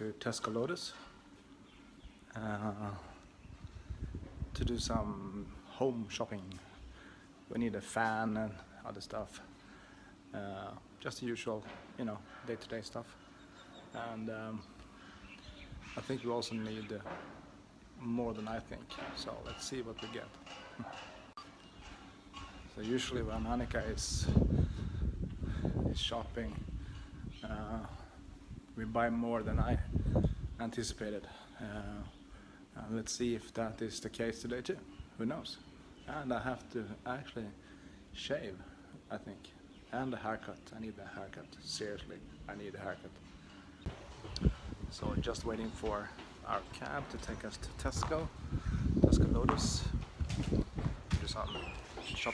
to Tuscaloosa to do some home shopping. We need a fan and other stuff, just the usual, you know, day-to-day stuff. And I think we also need more than I think, so let's see what we get. So usually when Annika is shopping, we buy more than I anticipated. Let's see if that is the case today too. Who knows? And I have to actually shave, I think, and a haircut. I need a haircut. Seriously, I need a haircut. So we're just waiting for our cab to take us to Tuscaloosa. Do some shop.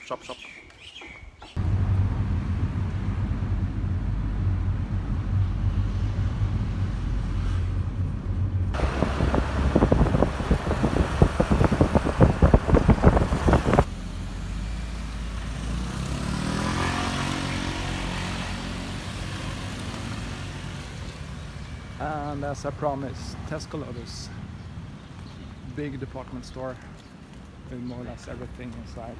And as I promised, Tuscaloosa, big department store with more or less everything inside.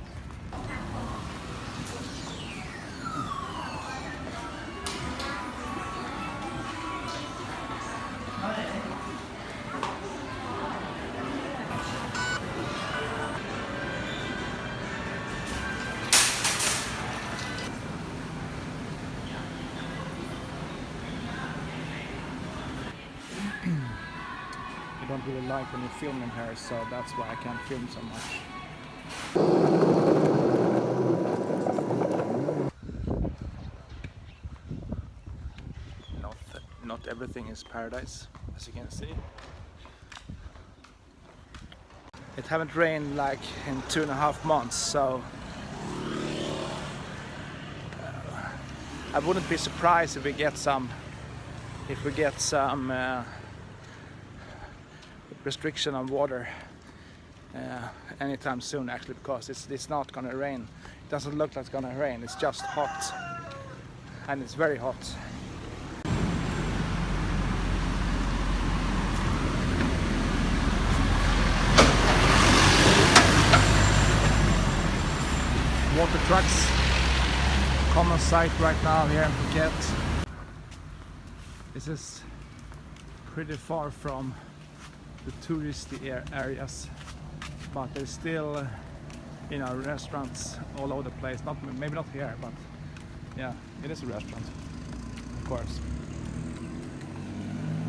I don't really like when you film in here, so that's why I can't film so much. Not everything is paradise, as you can see. It haven't rained like in 2.5 months, so I wouldn't be surprised if we get some restriction on water anytime soon, actually, because it's not gonna rain. It doesn't look like it's gonna rain. It's just hot, and it's very hot. Water trucks, common sight right now here in Phuket. This is pretty far from the touristy areas, but there's still, you know, restaurants all over the place. Maybe not here, but yeah, it is a restaurant, of course.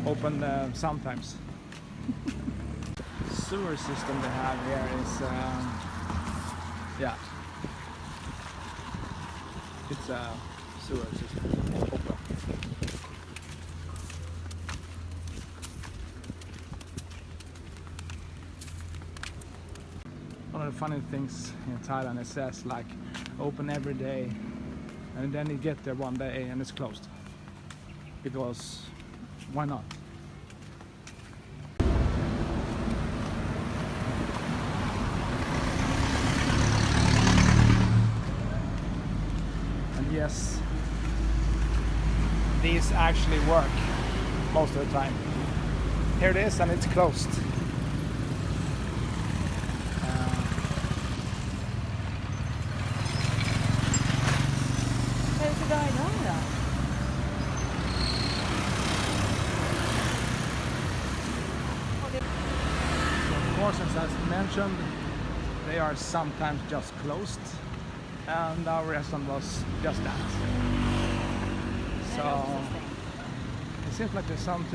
Open sometimes. The sewer system they have here is, yeah, it's a sewer system. Open. One of the funny things in Thailand, it says like open every day, and then you get there one day and it's closed. Because why not? And yes, these actually work most of the time. Here it is, and it's closed. As mentioned, they are sometimes just closed, and our restaurant was just that. So it seems like there's some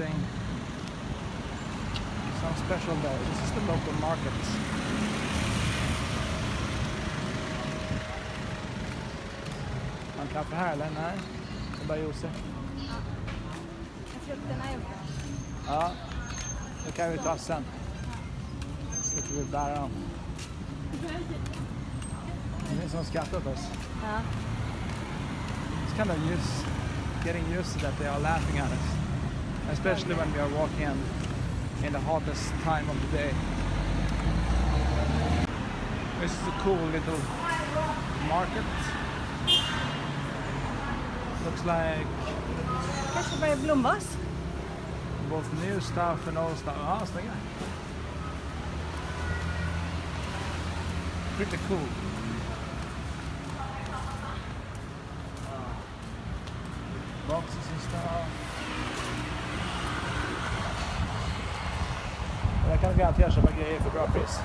special there. This is the local market. Man kaffe här eller nej? Det bara juice. Frukterna är bra. Ja, det kan vi ta sen. Slipper vi bära dem. Det är som skrattar åt oss. Ja. It's kind of getting used to that they are laughing at us. Especially when we are walking in the hottest time of the day. This is a cool little market. Looks like... Kanske bara blombas? Both new stuff and old stuff. Ja, snygga. Pretty cool. Boxes and stuff. Jag kan garantera köpa grejer för bra pris.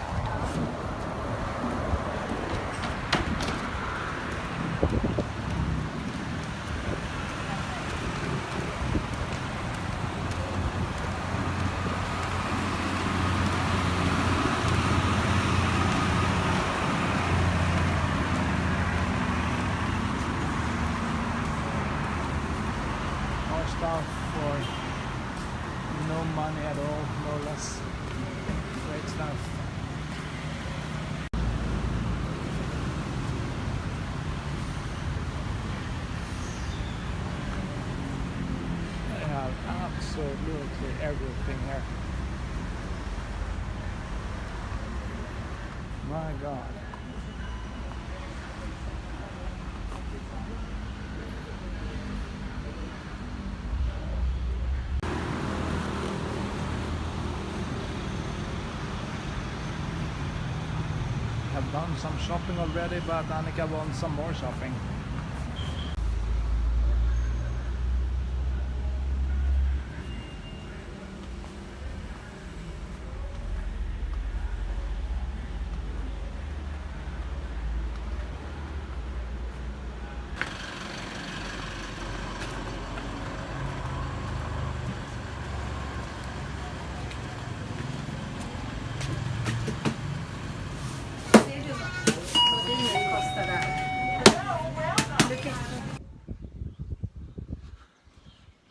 Stuff for no money at all, more or less. Great stuff. They have absolutely everything here. My God. I've done some shopping already, but Annika wants some more shopping.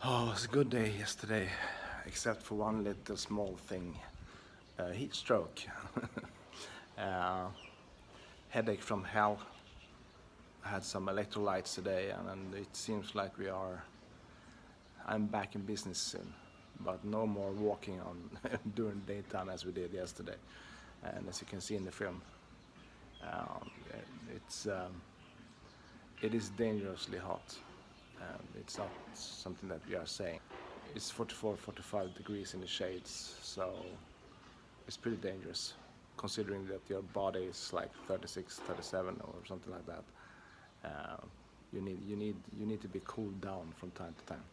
Oh, it was a good day yesterday, except for one little small thing, heat stroke. Headache from hell. I had some electrolytes today, and it seems like I'm back in business soon, but no more walking on during daytime as we did yesterday. And as you can see in the film, it is dangerously hot. It's not something that we are saying. It's 44-45 degrees in the shades, so it's pretty dangerous, considering that your body is like 36, 37 or something like that. You need to be cooled down from time to time.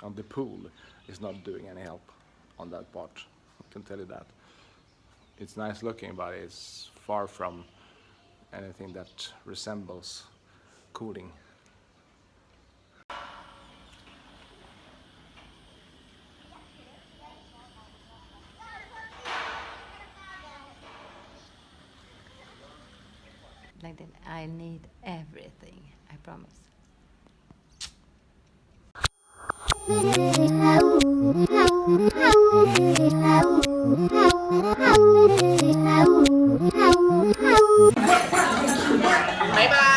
And the pool is not doing any help on that part. I can tell you that. It's nice looking, but it's far from anything that resembles cooling. Like that, I need everything, I promise. Bye bye.